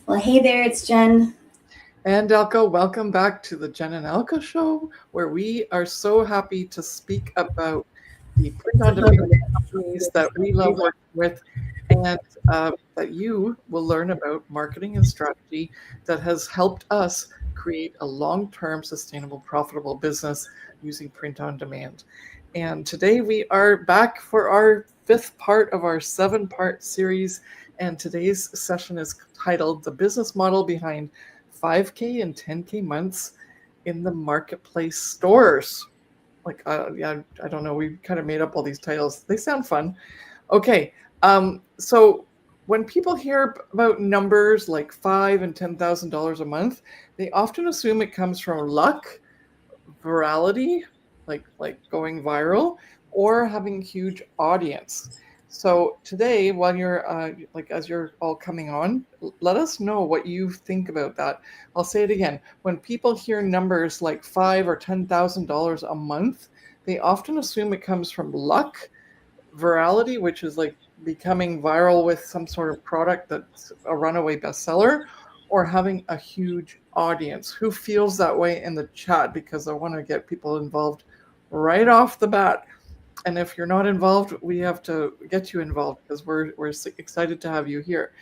Well, hey there, it's Jen. And Elka, welcome back to the Jen and Elka show, where we are so happy to speak about the print on demand companies that we love working with, and that you will learn about marketing and strategy that has helped us create a long term, sustainable, profitable business using print on demand. And today we are back for our fifth part of our 7-part series. And today's session is titled The Business Model Behind 5K and 10K months in the marketplace stores. I don't know. We kind of made up all these titles. They sound fun. Okay. So when people hear about numbers like $5,000 and $10,000 a month, they often assume it comes from luck, virality, like going viral, or having a huge audience. So today, while you're as you're all coming on, let us know what you think about that. I'll say it again. When people hear numbers like $5,000 or $10,000 a month, they often assume it comes from luck, virality, which is like becoming viral with some sort of product that's a runaway bestseller, or having a huge audience. Who feels that way in the chat? Because I want to get people involved right off the bat. And if you're not involved, we have to get you involved because we're excited to have you here.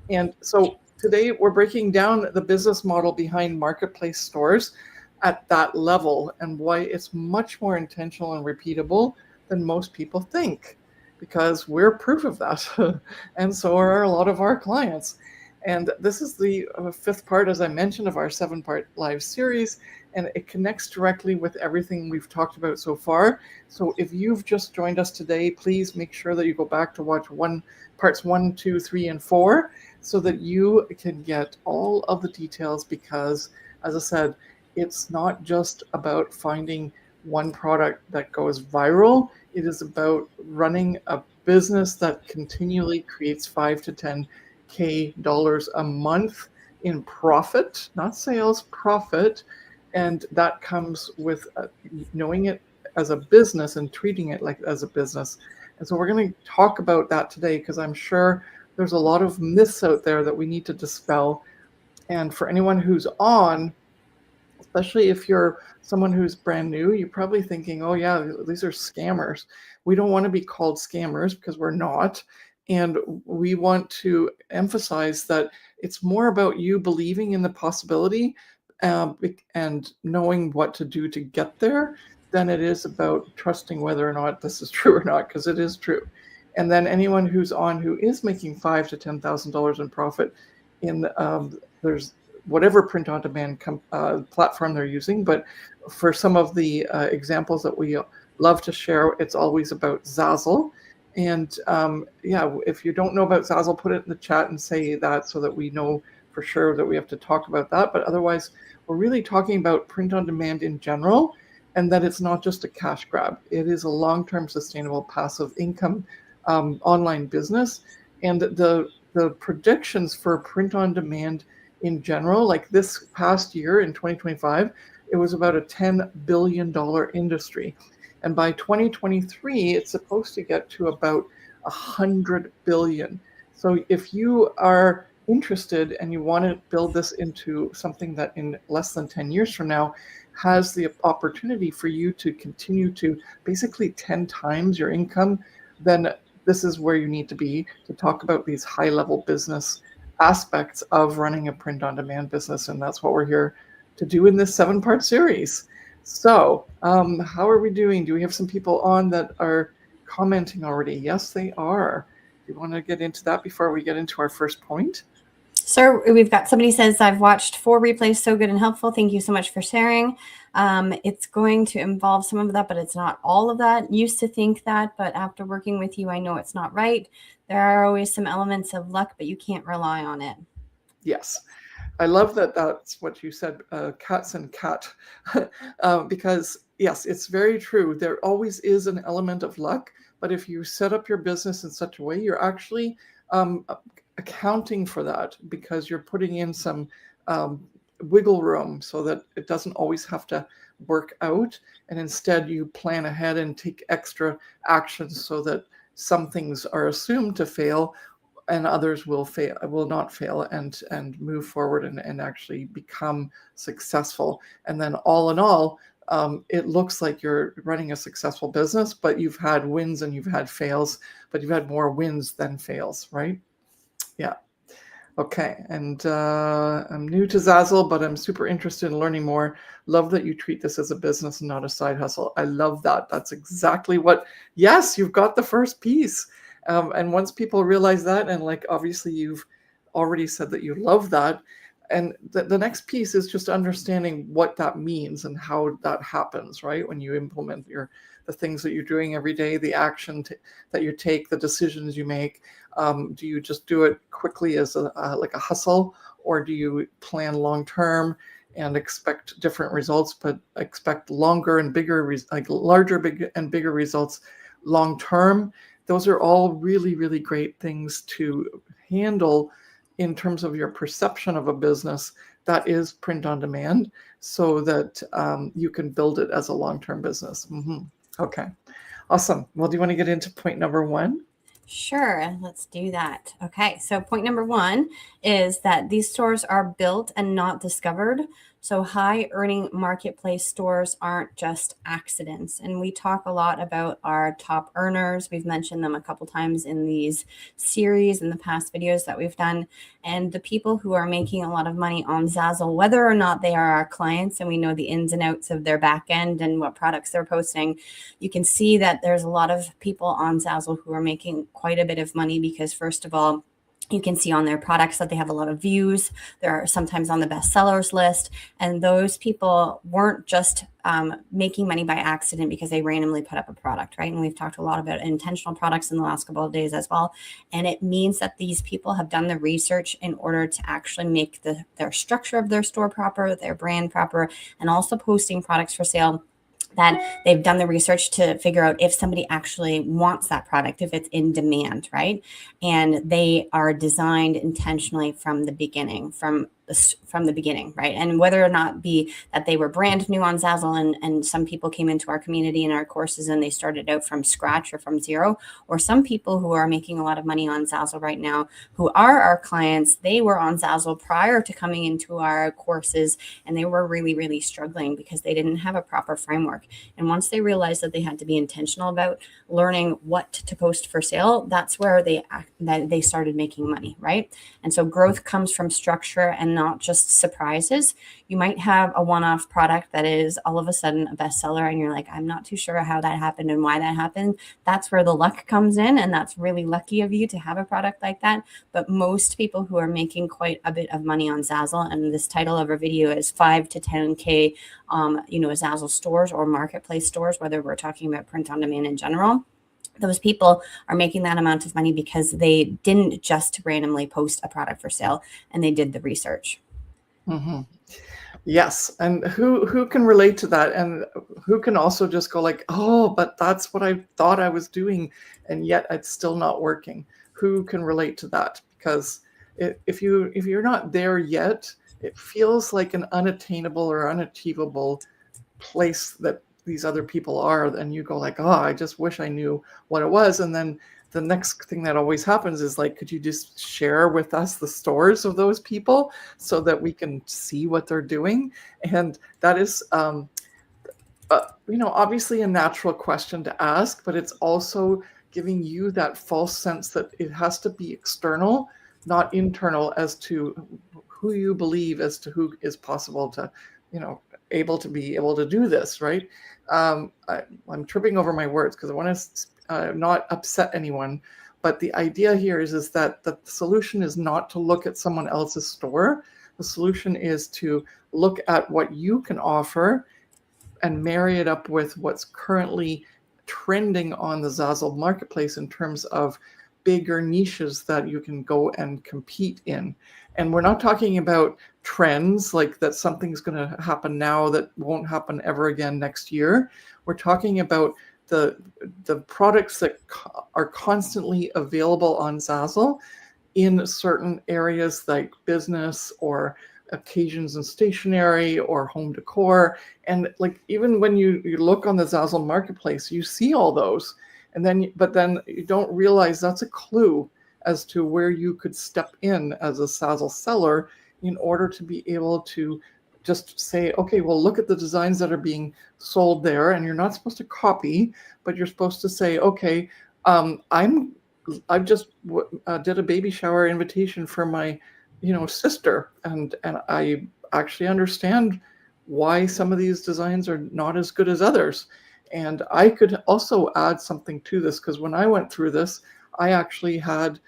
And so today we're breaking down the business model behind marketplace stores at that level and why it's much more intentional and repeatable than most people think, because we're proof of that. And so are a lot of our clients. And this is the fifth part, as I mentioned, of our 7-part live series, and it connects directly with everything we've talked about so far. So if you've just joined us today, please make sure that you go back to watch parts 1, 2, 3, and 4, so that you can get all of the details, because, as I said, it's not just about finding one product that goes viral. It is about running a business that continually creates $5 to $10K a month in profit, not sales, profit. And that comes with knowing it as a business and treating it like as a business. And so we're going to talk about that today, because I'm sure there's a lot of myths out there that we need to dispel. And for anyone who's on, especially if you're someone who's brand new, you're probably thinking, oh yeah, these are scammers. We don't want to be called scammers, because we're not. And we want to emphasize that it's more about you believing in the possibility and knowing what to do to get there than it is about trusting whether or not this is true or not, because it is true. And then anyone who's on who is making $5,000 to $10,000 in profit in there's whatever print on demand platform they're using. But for some of the examples that we love to share, it's always about Zazzle. And if you don't know about Zazzle, put it in the chat and say that, so that we know for sure that we have to talk about that. But otherwise, we're really talking about print on demand in general, and that it's not just a cash grab. It is a long-term sustainable passive income online business. And the predictions for print on demand in general, like this past year in 2025, it was about a $10 billion industry. And by 2023, it's supposed to get to about 100 billion. So if you are interested and you want to build this into something that in less than 10 years from now has the opportunity for you to continue to basically 10 times your income, then this is where you need to be to talk about these high-level business aspects of running a print-on-demand business. And that's what we're here to do in this 7-part series. So how are we doing? Do we have some people on that are commenting already? Yes, they are. Do you want to get into that before we get into our first point? Sir, we've got somebody says, I've watched 4 replays, so good and helpful. Thank you so much for sharing. It's going to involve some of that, but it's not all of that. Used to think that, but after working with you, I know it's not right. There are always some elements of luck, but you can't rely on it. Yes. I love that that's what you said, cats and cat, because yes, it's very true. There always is an element of luck, but if you set up your business in such a way, you're actually accounting for that, because you're putting in some wiggle room so that it doesn't always have to work out. And instead you plan ahead and take extra actions so that some things are assumed to fail and others will not fail and move forward and actually become successful. And then all in all, it looks like you're running a successful business, but you've had wins and you've had fails, but you've had more wins than fails, right? Yeah. Okay. And I'm new to Zazzle, but I'm super interested in learning more. Love that you treat this as a business and not a side hustle. I love that. That's exactly what, yes, you've got the first piece. And once people realize that, and like, obviously you've already said that you love that. And the next piece is just understanding what that means and how that happens, right? When you implement the things that you're doing every day, the action that you take, the decisions you make. Do you just do it quickly as like a hustle, or do you plan long term and expect different results, but expect longer and bigger, and bigger results long term? Those are all really, really great things to handle in terms of your perception of a business that is print on demand, so that you can build it as a long-term business. Okay, awesome. Well, do you want to get into point number 1? Sure, let's do that. Okay, so point number 1 is that these stores are built and not discovered. So high earning marketplace stores aren't just accidents. And we talk a lot about our top earners. We've mentioned them a couple times in these series, in the past videos that we've done. And the people who are making a lot of money on Zazzle, whether or not they are our clients and we know the ins and outs of their back end and what products they're posting, you can see that there's a lot of people on Zazzle who are making quite a bit of money because, first of all, you can see on their products that they have a lot of views. They're sometimes on the bestsellers list. And those people weren't just making money by accident because they randomly put up a product, right? And we've talked a lot about intentional products in the last couple of days as well. And it means that these people have done the research in order to actually make their structure of their store proper, their brand proper, and also posting products for sale that they've done the research to figure out if somebody actually wants that product, if it's in demand, right? And they are designed intentionally from the beginning, from the beginning, right? And whether or not be that they were brand new on Zazzle and some people came into our community and our courses and they started out from scratch or from zero, or some people who are making a lot of money on Zazzle right now, who are our clients, they were on Zazzle prior to coming into our courses and they were really, really struggling because they didn't have a proper framework. And once they realized that they had to be intentional about learning what to post for sale, that's where they started making money, right? And so growth comes from structure and not just surprises. You might have a one-off product that is all of a sudden a bestseller and you're like, I'm not too sure how that happened and why that happened. That's where the luck comes in, and that's really lucky of you to have a product like that. But most people who are making quite a bit of money on Zazzle, and this title of our video is 5 to 10K Zazzle stores or marketplace stores, whether we're talking about print on demand in general, those people are making that amount of money because they didn't just randomly post a product for sale and they did the research. Yes. And who can relate to that? And who can also just go like, oh, but that's what I thought I was doing, and yet it's still not working. Who can relate to that? Because if you're not there yet, it feels like an unattainable or unachievable place that these other people are, and you go like, oh, I just wish I knew what it was. And then the next thing that always happens is like, could you just share with us the stores of those people so that we can see what they're doing? And that is obviously a natural question to ask, but it's also giving you that false sense that it has to be external, not internal, as to who you believe as to who is possible to able to do this, right? I'm tripping over my words because I want to not upset anyone, but the idea here is that the solution is not to look at someone else's store. The solution is to look at what you can offer and marry it up with what's currently trending on the Zazzle marketplace in terms of bigger niches that you can go and compete in. And we're not talking about trends like that something's going to happen now that won't happen ever again next year. We're talking about the products that are constantly available on Zazzle in certain areas like business or occasions and stationery or home decor. And like, even when you look on the Zazzle marketplace, you see all those. But then you don't realize that's a clue as to where you could step in as a Sazzle seller in order to be able to just say, okay, well, look at the designs that are being sold there, and you're not supposed to copy, but you're supposed to say, okay, I just did a baby shower invitation for my, sister, and I actually understand why some of these designs are not as good as others. And I could also add something to this, because when I went through this, I actually had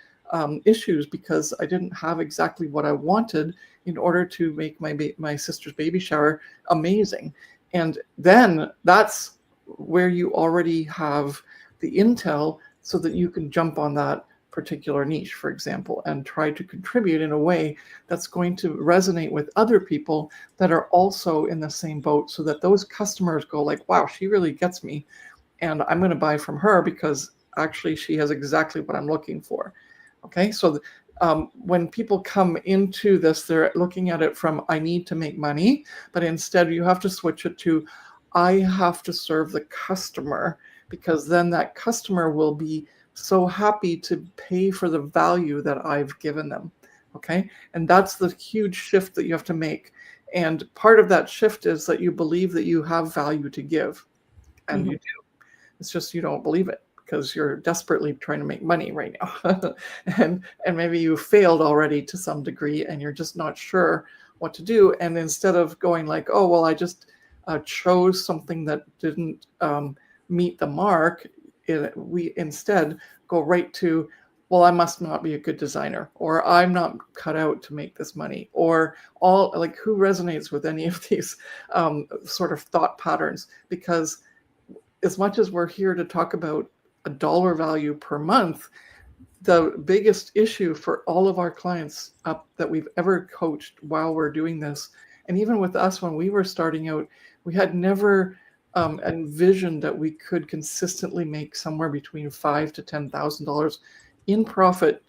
issues because I didn't have exactly what I wanted in order to make my sister's baby shower amazing. And then that's where you already have the intel so that you can jump on that particular niche, for example, and try to contribute in a way that's going to resonate with other people that are also in the same boat, so that those customers go like, wow, she really gets me, and I'm going to buy from her because actually she has exactly what I'm looking for. Okay, so when people come into this, they're looking at it from, I need to make money, but instead you have to switch it to, I have to serve the customer, because then that customer will be so happy to pay for the value that I've given them. Okay, and that's the huge shift that you have to make. And part of that shift is that you believe that you have value to give, and you do. It's just you don't believe it because you're desperately trying to make money right now. and maybe you failed already to some degree, and you're just not sure what to do. And instead of going like, oh, well, I just chose something that didn't meet the mark, we instead go right to, well, I must not be a good designer, or I'm not cut out to make this money, or all, like, who resonates with any of these sort of thought patterns? Because as much as we're here to talk about a dollar value per month, the biggest issue for all of our clients that we've ever coached while we're doing this, and even with us when we were starting out, we had never envisioned that we could consistently make somewhere between $5,000 to $10,000 in profit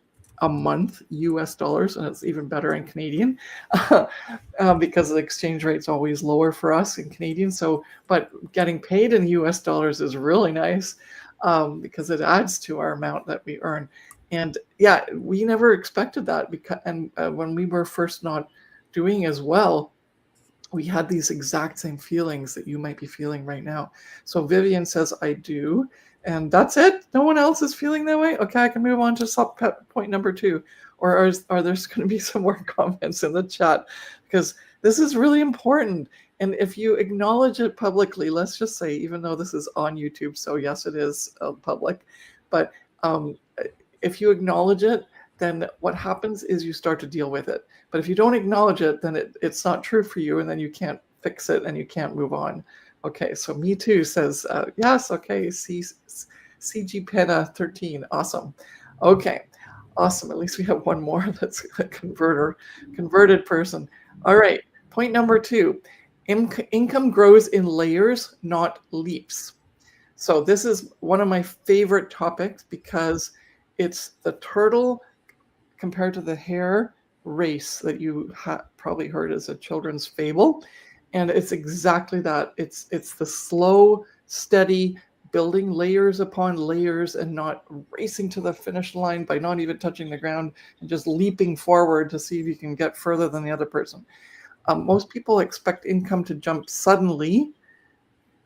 a month, US dollars, and it's even better in Canadian because the exchange rate's always lower for us in Canadian. So, but getting paid in US dollars is really nice because it adds to our amount that we earn. And yeah, we never expected that because, and when we were first not doing as well, we had these exact same feelings that you might be feeling right now. So Vivian says, I do. And that's it? No one else is feeling that way? Okay, I can move on to point number 2. Or are there going to be some more comments in the chat? Because this is really important. And if you acknowledge it publicly, let's just say, even though this is on YouTube, so yes, it is public, but if you acknowledge it, then what happens is you start to deal with it. But if you don't acknowledge it, then it's not true for you, and then you can't fix it and you can't move on. Okay, so Me Too says, yes, okay, CG Penna 13, awesome. Okay, awesome, at least we have one more that's a converted person. All right, point number 2, income grows in layers, not leaps. So this is one of my favorite topics because it's the turtle compared to the hare race that you probably heard as a children's fable. And it's exactly that. It's the slow, steady building layers upon layers and not racing to the finish line by not even touching the ground and just leaping forward to see if you can get further than the other person. Most people expect income to jump suddenly.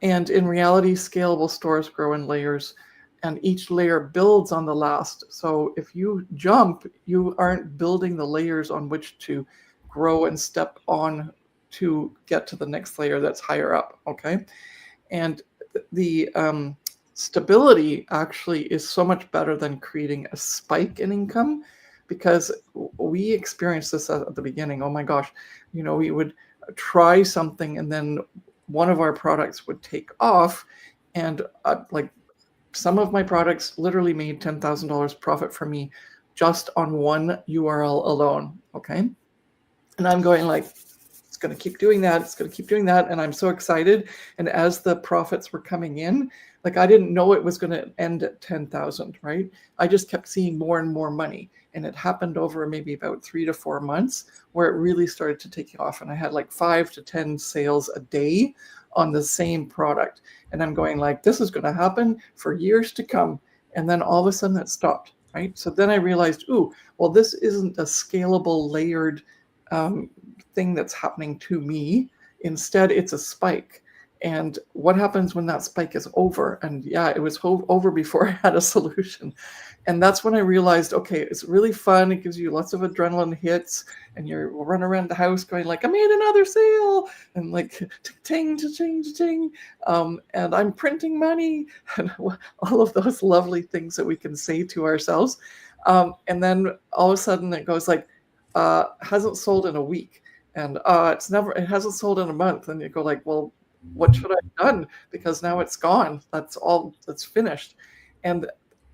And in reality, scalable stores grow in layers, and each layer builds on the last. So if you jump, you aren't building the layers on which to grow and step on to get to the next layer that's higher up, okay? And the stability actually is so much better than creating a spike in income, because we experienced this at the beginning. Oh my gosh, we would try something and then one of our products would take off, and like some of my products literally made $10,000 profit for me just on one URL alone. Okay. And I'm going like, it's going to keep doing that. It's going to keep doing that. And I'm so excited. And as the profits were coming in, like I didn't know it was going to end at 10,000, right? I just kept seeing more and more money. And it happened over maybe about 3 to 4 months where it really started to take off. And I had like 5 to 10 sales a day on the same product. And I'm going like, this is going to happen for years to come. And then all of a sudden it stopped. right? So then I realized, ooh, well, this isn't a scalable, layered thing that's happening to me. Instead, it's a spike. And what happens when that spike is over? And yeah, it was over before I had a solution. And that's when I realized, okay, it's really fun. It gives you lots of adrenaline hits, and you're running around the house going like, I made another sale, and like ting, ting, ting, and I'm printing money, and all of those lovely things that we can say to ourselves. And then all of a sudden it goes like, hasn't sold in a week, and it hasn't sold in a month, and you go like, well, what should I have done? Because now it's gone. That's all. That's finished, and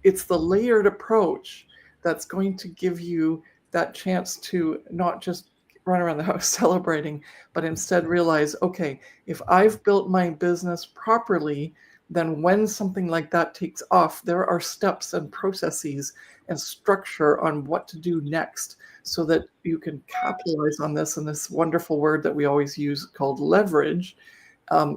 it's the layered approach that's going to give you that chance to not just run around the house celebrating, but instead realize, okay, if I've built my business properly, then when something like that takes off, there are steps and processes and structure on what to do next so that you can capitalize on this. And this wonderful word that we always use called leverage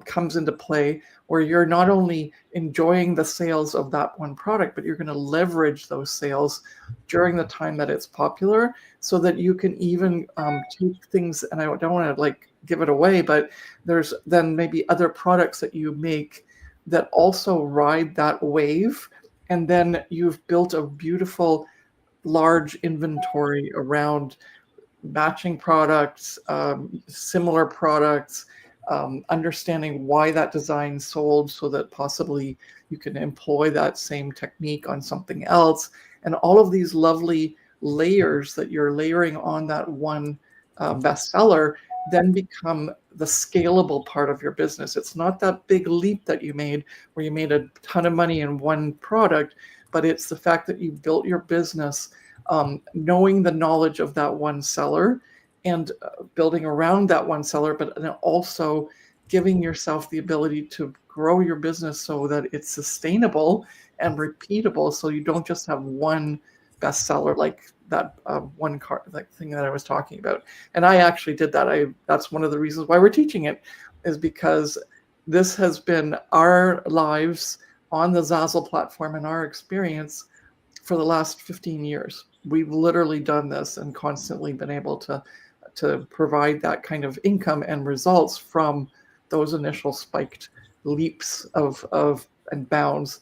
comes into play, where you're not only enjoying the sales of that one product, but you're going to leverage those sales during the time that it's popular, so that you can even take things, and I don't want to like give it away, but there's then maybe other products that you make that also ride that wave. And then you've built a beautiful large inventory around matching products, similar products, understanding why that design sold, so that possibly you can employ that same technique on something else. And all of these lovely layers that you're layering on that one bestseller then become the scalable part of your business. It's not that big leap that you made where you made a ton of money in one product, but it's the fact that you built your business knowing the knowledge of that one seller, and building around that one seller, but then also giving yourself the ability to grow your business so that it's sustainable and repeatable, so you don't just have one bestseller like that one card, like thing that I was talking about. And I actually did that. That's one of the reasons why we're teaching it, is because this has been our lives on the Zazzle platform and our experience for the last 15 years. We've literally done this and constantly been able to provide that kind of income and results from those initial spiked leaps of and bounds.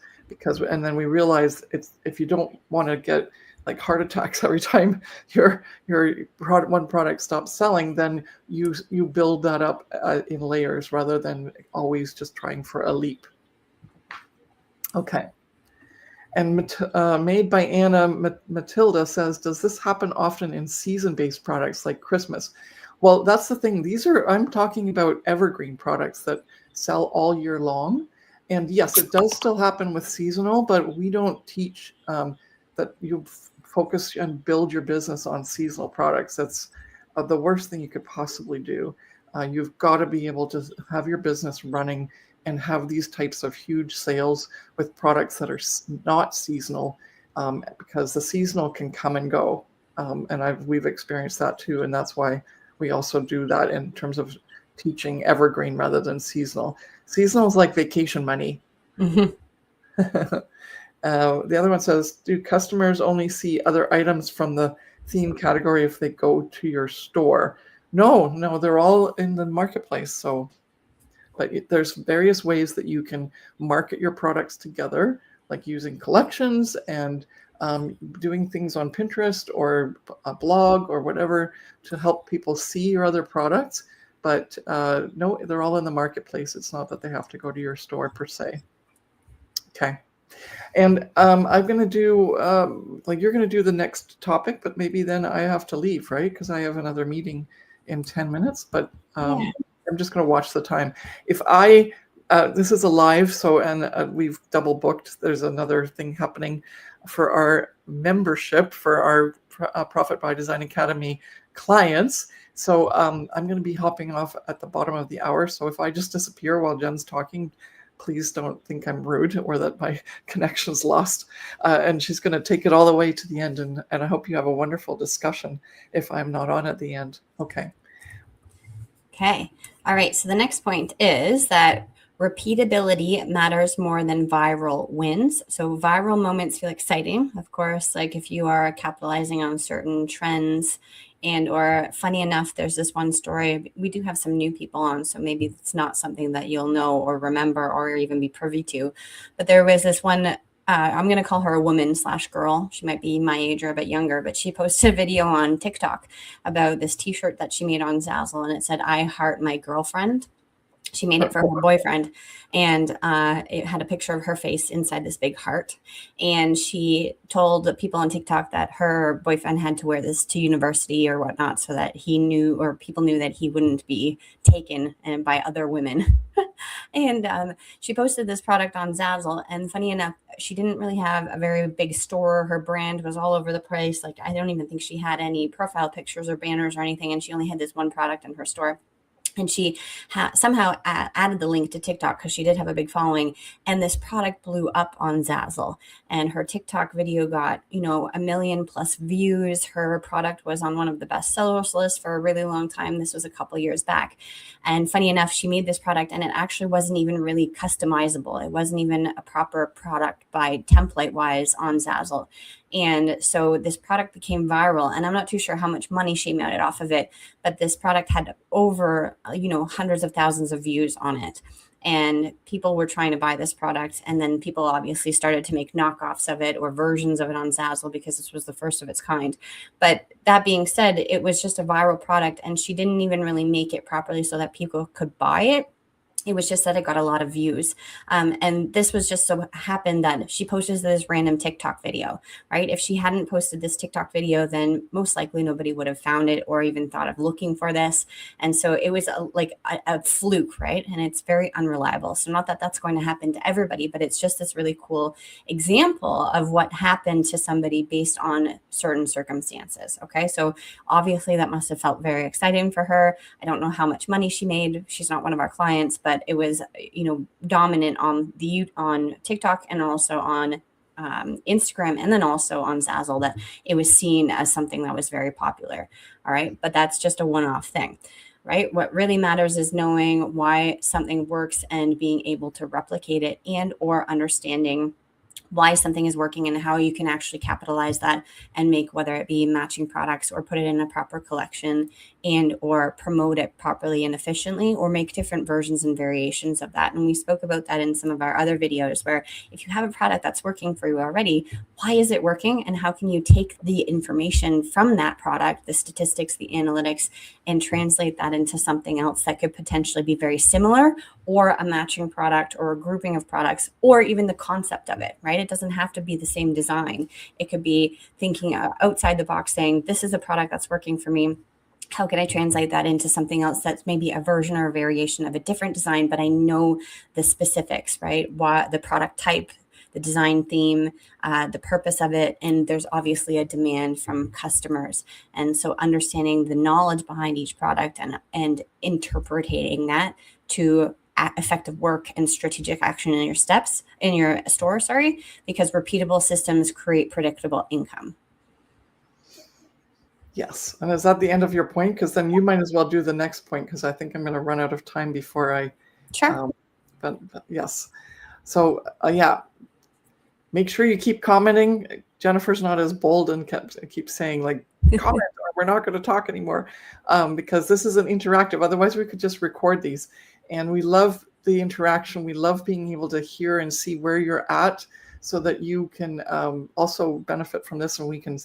And then we realized, if you don't want to get like heart attacks every time your one product stops selling, then you build that up in layers rather than always just trying for a leap. Okay. And made by Anna Matilda says, does this happen often in season-based products like Christmas? Well, that's the thing. I'm talking about evergreen products that sell all year long. And yes, it does still happen with seasonal, but we don't teach that you focus and build your business on seasonal products. That's the worst thing you could possibly do. You've got to be able to have your business running and have these types of huge sales with products that are not seasonal, because the seasonal can come and go. And we've experienced that too. And that's why we also do that in terms of teaching evergreen rather than seasonal. Seasonal is like vacation money. Mm-hmm. The other one says, do customers only see other items from the theme category if they go to your store? No, they're all in the marketplace. But there's various ways that you can market your products together, like using collections and doing things on Pinterest or a blog or whatever to help people see your other products. But no, they're all in the marketplace. It's not that they have to go to your store per se. Okay. And I'm going to do, you're going to do the next topic, but maybe then I have to leave, right? Because I have another meeting in 10 minutes. But yeah. I'm just going to watch the time. If this is a live, and we've double booked. There's another thing happening for our membership for our Profit by Design Academy clients. So I'm going to be hopping off at the bottom of the hour. So if I just disappear while Jen's talking, please don't think I'm rude or that my connection's lost. And she's going to take it all the way to the end. And I hope you have a wonderful discussion if I'm not on at the end. Okay. Okay. All right. So the next point is that Repeatability matters more than viral wins. So viral moments feel exciting, of course, like if you are capitalizing on certain trends. And or funny enough, there's this one story. We do have some new people on, so maybe it's not something that you'll know or remember or even be privy to. But there was this one, I'm going to call her a woman / girl. She might be my age or a bit younger, but she posted a video on TikTok about this t-shirt that she made on Zazzle, and it said, "I heart my girlfriend." She made it for her boyfriend, and it had a picture of her face inside this big heart. And she told the people on TikTok that her boyfriend had to wear this to university or whatnot so that he knew, or people knew, that he wouldn't be taken by other women. And she posted this product on Zazzle. And funny enough, she didn't really have a very big store. Her brand was all over the place. Like, I don't even think she had any profile pictures or banners or anything. And she only had this one product in her store. And she somehow added the link to TikTok because she did have a big following. And this product blew up on Zazzle. And her TikTok video got, 1 million+ views. Her product was on one of the best sellers lists for a really long time. This was a couple years back. And funny enough, she made this product and it actually wasn't even really customizable. It wasn't even a proper product by template wise on Zazzle. And so this product became viral, and I'm not too sure how much money she made off of it, but this product had over, hundreds of thousands of views on it. And people were trying to buy this product. And then people obviously started to make knockoffs of it or versions of it on Zazzle because this was the first of its kind. But that being said, it was just a viral product, and she didn't even really make it properly so that people could buy it. It was just that it got a lot of views. And this was just so happened that she posted this random TikTok video, right? If she hadn't posted this TikTok video, then most likely nobody would have found it or even thought of looking for this. And so it was a fluke, right? And it's very unreliable. So not that that's going to happen to everybody, but it's just this really cool example of what happened to somebody based on certain circumstances. Okay. So obviously that must have felt very exciting for her. I don't know how much money she made. She's not one of our clients, but it was, dominant on TikTok and also on Instagram, and then also on Zazzle, that it was seen as something that was very popular. All right. But that's just a one-off thing, right? What really matters is knowing why something works and being able to replicate it, and or understanding why something is working and how you can actually capitalize that and make, whether it be matching products or put it in a proper collection and or promote it properly and efficiently, or make different versions and variations of that. And we spoke about that in some of our other videos, where if you have a product that's working for you already, why is it working, and how can you take the information from that product, the statistics, the analytics, and translate that into something else that could potentially be very similar, or a matching product, or a grouping of products, or even the concept of it, right? It doesn't have to be the same design. It could be thinking outside the box, saying, this is a product that's working for me. How can I translate that into something else that's maybe a version or a variation of a different design, but I know the specifics, right? What the product type, the design theme, the purpose of it, and there's obviously a demand from customers. And so understanding the knowledge behind each product and interpreting that to effective work and strategic action in your store, because repeatable systems create predictable income. Yes. And is that the end of your point? Because then you might as well do the next point, because I think I'm going to run out of time before I. Sure. But yes. So make sure you keep commenting. Jennifer's not as bold and keeps saying, like, comment or we're not going to talk anymore, because this is an interactive. Otherwise, we could just record these. And we love the interaction. We love being able to hear and see where you're at, so that you can also benefit from this, and we can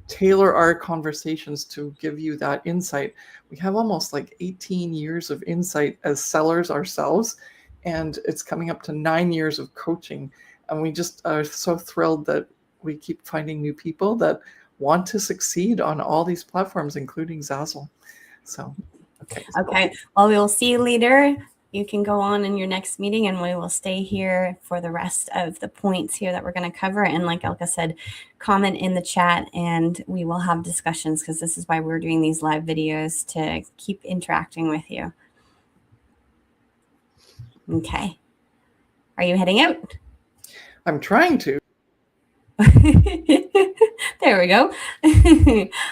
tailor our conversations to give you that insight. We have almost like 18 years of insight as sellers ourselves, and it's coming up to 9 years of coaching. And we just are so thrilled that we keep finding new people that want to succeed on all these platforms, including Zazzle. So, okay. Well, we'll see you later. You can go on in your next meeting, and we will stay here for the rest of the points here that we're going to cover. And like Elka said, comment in the chat and we will have discussions, because this is why we're doing these live videos, to keep interacting with you. Okay. Are you heading out? I'm trying to. There we go.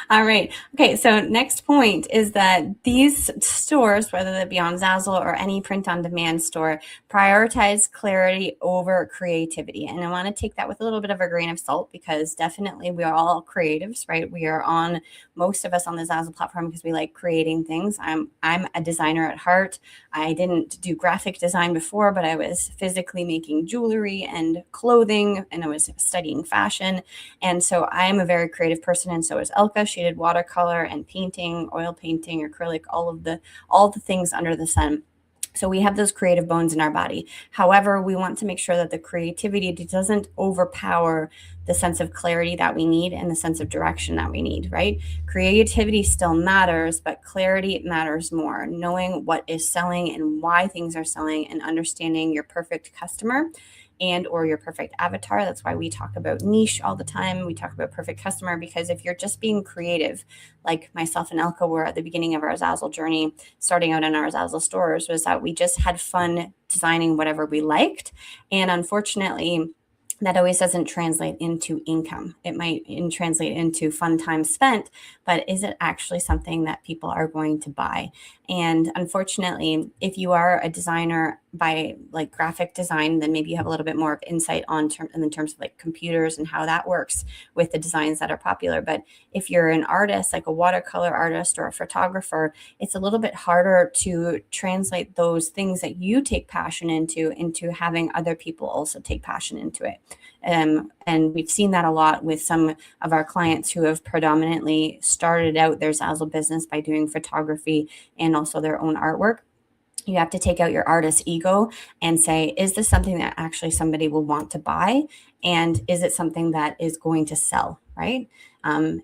All right. Okay. So next point is that these stores, whether that be on Zazzle or any print on demand store, prioritize clarity over creativity. And I want to take that with a little bit of a grain of salt, because definitely we are all creatives, right? We are on, most of us on the Zazzle platform, because we like creating things. I'm a designer at heart. I didn't do graphic design before, but I was physically making jewelry and clothing, and I was studying fashion. And so I'm a very creative person, and so is Elka. She did watercolor and painting, oil painting, acrylic, all the things under the sun. So we have those creative bones in our body. However, we want to make sure that the creativity doesn't overpower the sense of clarity that we need and the sense of direction that we need, right? Creativity still matters, but clarity matters more. Knowing what is selling and why things are selling, and understanding your perfect customer and or your perfect avatar. That's why we talk about niche all the time. We talk about perfect customer, because if you're just being creative, like myself and Elka were at the beginning of our Zazzle journey, starting out in our Zazzle stores, was that we just had fun designing whatever we liked. And unfortunately, that always doesn't translate into income. It might translate into fun time spent, but is it actually something that people are going to buy? And unfortunately, if you are a designer by like graphic design, then maybe you have a little bit more of insight on in terms of like computers and how that works with the designs that are popular. But if you're an artist, like a watercolor artist or a photographer, it's a little bit harder to translate those things that you take passion into having other people also take passion into it. And we've seen that a lot with some of our clients who have predominantly started out their Zazzle business by doing photography and also their own artwork. You have to take out your artist ego and say, is this something that actually somebody will want to buy? And is it something that is going to sell, right? And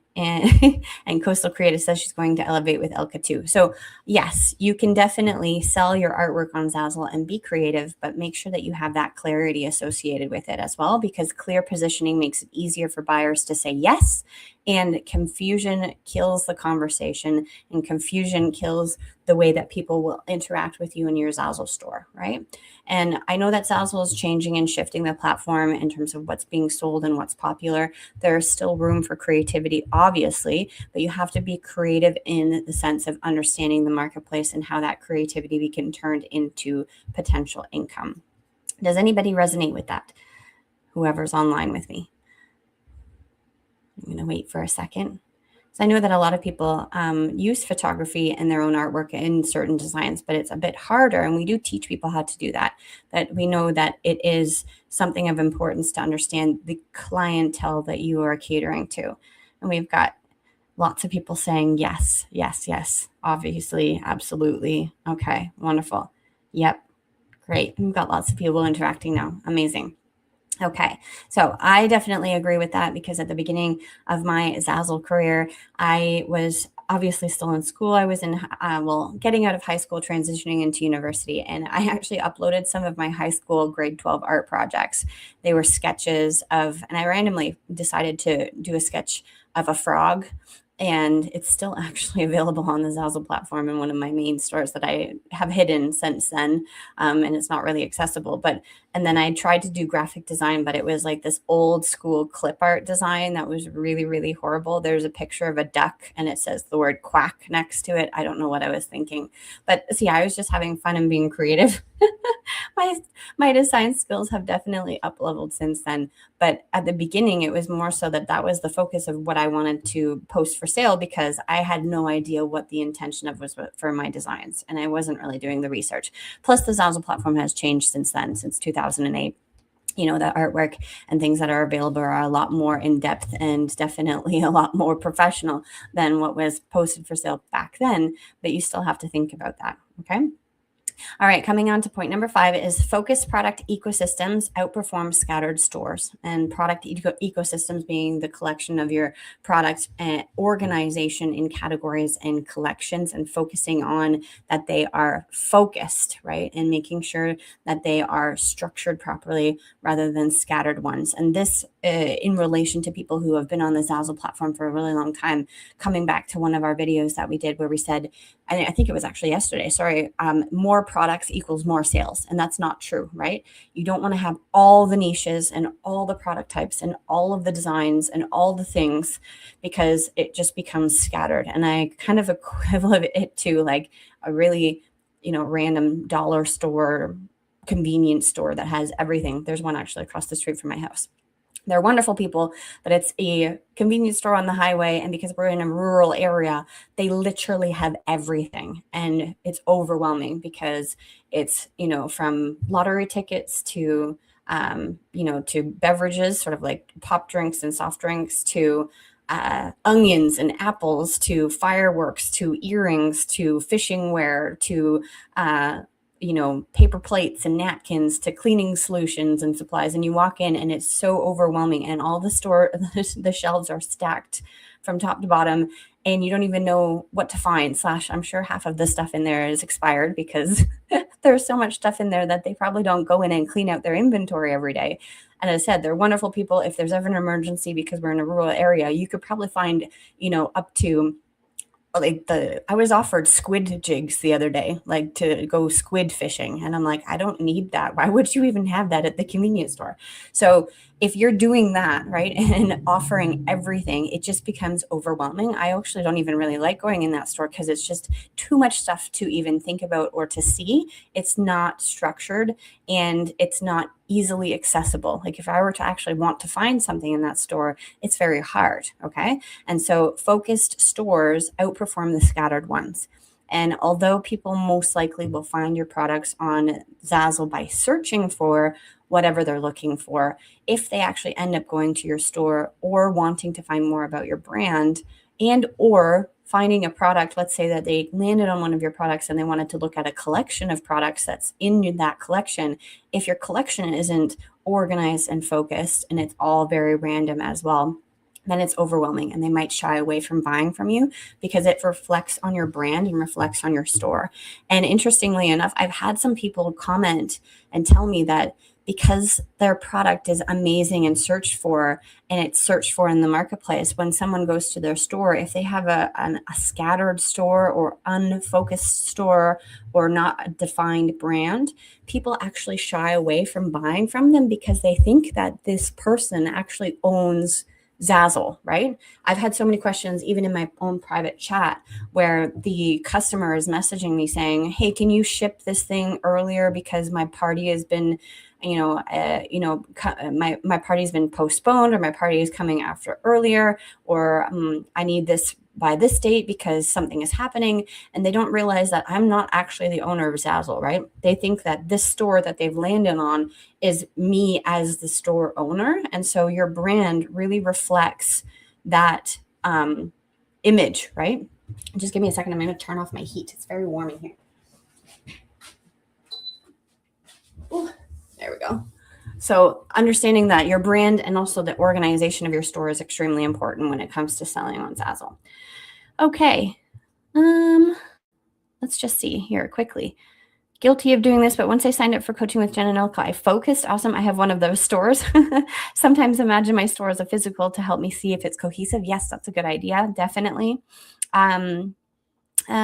Coastal Creative says she's going to elevate with Elka too. So yes, you can definitely sell your artwork on Zazzle and be creative, but make sure that you have that clarity associated with it as well, because clear positioning makes it easier for buyers to say yes. And confusion kills the conversation, and confusion kills the way that people will interact with you in your Zazzle store, right? And I know that Zazzle is changing and shifting the platform in terms of what's being sold and what's popular. There's still room for creativity, obviously, but you have to be creative in the sense of understanding the marketplace and how that creativity can turn into potential income. Does anybody resonate with that? Whoever's online with me. I'm going to wait for a second. So I know that a lot of people use photography in their own artwork in certain designs, but it's a bit harder. And we do teach people how to do that. But we know that it is something of importance to understand the clientele that you are catering to. And we've got lots of people saying yes, yes, yes, obviously, absolutely. Okay, wonderful. Yep, great. We've got lots of people interacting now. Amazing. Okay, so I definitely agree with that, because at the beginning of my Zazzle career, I was obviously still in school. I was in, getting out of high school, transitioning into university, and I actually uploaded some of my high school grade 12 art projects. They were sketches of, and I randomly decided to do a sketch of a frog. And it's still actually available on the Zazzle platform in one of my main stores that I have hidden since then. And it's not really accessible. And then I tried to do graphic design, but it was like this old school clip art design that was really, really horrible. There's a picture of a duck and it says the word quack next to it. I don't know what I was thinking. But see, I was just having fun and being creative. My design skills have definitely up leveled since then. But at the beginning, it was more so that was the focus of what I wanted to post for sale, because I had no idea what the intention of was for my designs. And I wasn't really doing the research. Plus, the Zazzle platform has changed since then, since 2008. You know, the artwork and things that are available are a lot more in depth and definitely a lot more professional than what was posted for sale back then. But you still have to think about that. Okay. All right, coming on to point number 5 is focused product ecosystems outperform scattered stores. And product ecosystems being the collection of your product organization in categories and collections, and focusing on that they are focused, right? And making sure that they are structured properly rather than scattered ones. And this in relation to people who have been on the Zazzle platform for a really long time, coming back to one of our videos that we did where we said, I think it was actually yesterday, sorry, more products equals more sales. And that's not true, right? You don't want to have all the niches and all the product types and all of the designs and all the things, because it just becomes scattered. And I kind of equivalent it to like a really, random dollar store, convenience store that has everything. There's one actually across the street from my house. They're wonderful people, but it's a convenience store on the highway. And because we're in a rural area, they literally have everything. And it's overwhelming because it's, from lottery tickets to, to beverages, sort of like pop drinks and soft drinks, to onions and apples, to fireworks, to earrings, to fishing wear, to, paper plates and napkins, to cleaning solutions and supplies. And you walk in and it's so overwhelming, and all the shelves are stacked from top to bottom, and you don't even know what to find. I'm sure half of the stuff in there is expired because there's so much stuff in there that they probably don't go in and clean out their inventory every day. And as I said, they're wonderful people. If there's ever an emergency, because we're in a rural area, you could probably find, up to I was offered squid jigs the other day, like to go squid fishing. And I'm like, I don't need that. Why would you even have that at the convenience store? So if you're doing that, right, and offering everything, it just becomes overwhelming. I actually don't even really like going in that store because it's just too much stuff to even think about or to see. It's not structured and it's not easily accessible. Like if I were to actually want to find something in that store, it's very hard. Okay. And so focused stores outperform the scattered ones. And although people most likely will find your products on Zazzle by searching for whatever they're looking for, if they actually end up going to your store or wanting to find more about your brand, and or finding a product, let's say that they landed on one of your products and they wanted to look at a collection of products that's in that collection. If your collection isn't organized and focused and it's all very random as well, then it's overwhelming and they might shy away from buying from you because it reflects on your brand and reflects on your store. And interestingly enough, I've had some people comment and tell me that because their product is amazing and searched for, and it's searched for in the marketplace, when someone goes to their store, if they have a scattered store or unfocused store or not a defined brand, people actually shy away from buying from them because they think that this person actually owns Zazzle, right? I've had so many questions, even in my own private chat, where the customer is messaging me saying, hey, can you ship this thing earlier because my party has been, my party's been postponed, or my party is coming after earlier, or I need this by this date because something is happening. And they don't realize that I'm not actually the owner of Zazzle, right? They think that this store that they've landed on is me as the store owner. And so your brand really reflects that image, right? Just give me a second. I'm going to turn off my heat. It's very warm in here. Ooh, there we go. So understanding that your brand and also the organization of your store is extremely important when it comes to selling on Zazzle. Okay. Let's just see here quickly. Guilty of doing this, but once I signed up for coaching with Jen and Elka, I focused. Awesome. I have one of those stores. Sometimes imagine my store as a physical to help me see if it's cohesive. Yes, that's a good idea. Definitely.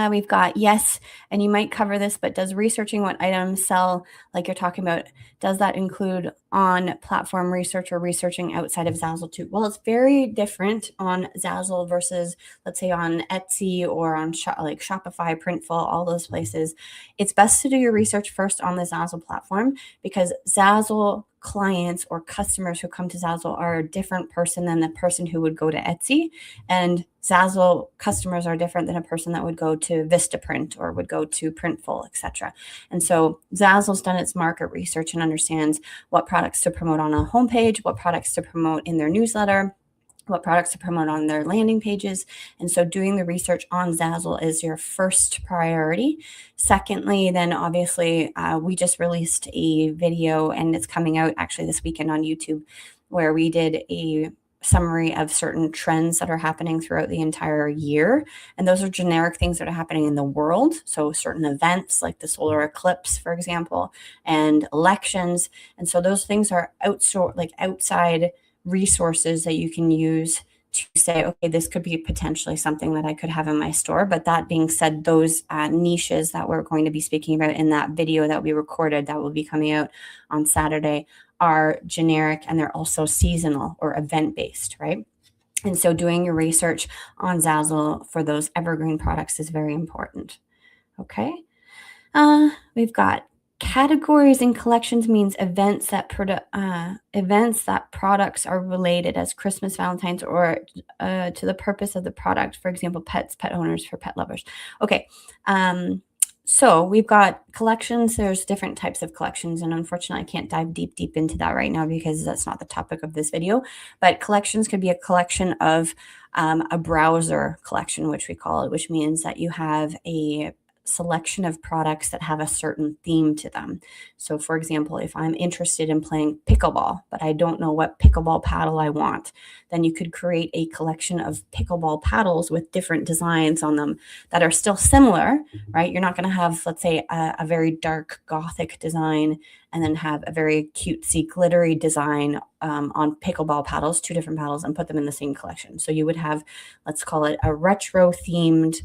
We've got yes, and you might cover this, but does researching what items sell, like you're talking about, does that include on platform research or researching outside of Zazzle too? Well, it's very different on Zazzle versus, let's say, on Etsy or on like Shopify, Printful, all those places. It's best to do your research first on the Zazzle platform, because Zazzle clients or customers who come to Zazzle are a different person than the person who would go to Etsy. And Zazzle customers are different than a person that would go to Vistaprint or would go to Printful, etc. And so Zazzle's done its market research and understands what products to promote on a homepage, what products to promote in their newsletter, what products to promote on their landing pages. And so doing the research on Zazzle is your first priority. Secondly, then obviously we just released a video, and it's coming out actually this weekend on YouTube, where we did a summary of certain trends that are happening throughout the entire year. And those are generic things that are happening in the world. So certain events like the solar eclipse, for example, and elections. And so those things are outside resources that you can use to say, okay, this could be potentially something that I could have in my store. But that being said, those niches that we're going to be speaking about in that video that we recorded that will be coming out on Saturday are generic, and they're also seasonal or event-based, right? And so doing your research on Zazzle for those evergreen products is very important. Okay. We've got categories and collections means events that products are related as Christmas, Valentine's, or to the purpose of the product. For example, pets, pet owners, for pet lovers. Okay. So we've got collections. There's different types of collections, and unfortunately, I can't dive deep into that right now because that's not the topic of this video. But collections could be a collection of a browser collection, which we call it, which means that you have a selection of products that have a certain theme to them. So for example, if I'm interested in playing pickleball, but I don't know what pickleball paddle I want, then you could create a collection of pickleball paddles with different designs on them that are still similar, right? You're not going to have, let's say, a very dark gothic design and then have a very cutesy glittery design on pickleball paddles, two different paddles, and put them in the same collection. So you would have, let's call it a retro themed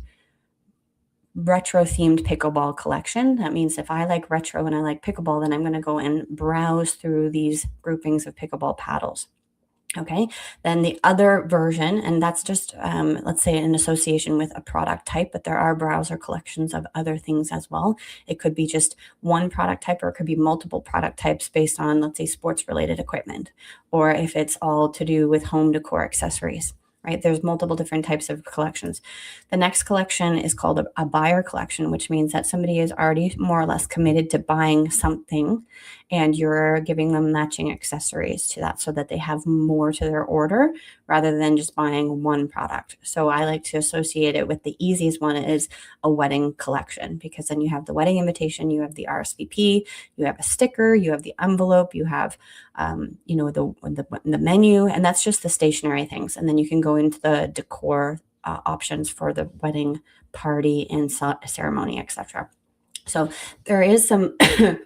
pickleball collection. That means if I like retro and I like pickleball, then I'm going to go and browse through these groupings of pickleball paddles. Okay, then the other version, and that's just, let's say, in association with a product type, but there are browser collections of other things as well. It could be just one product type, or it could be multiple product types based on, let's say, sports related equipment, or if it's all to do with home decor accessories. Right? There's multiple different types of collections. The next collection is called a buyer collection, which means that somebody is already more or less committed to buying something, and you're giving them matching accessories to that so that they have more to their order rather than just buying one product. So I like to associate it with the easiest one is a wedding collection, because then you have the wedding invitation, you have the RSVP, you have a sticker, you have the envelope, you have the menu, and that's just the stationary things. And then you can go into the decor options for the wedding party and ceremony, etc. So there is some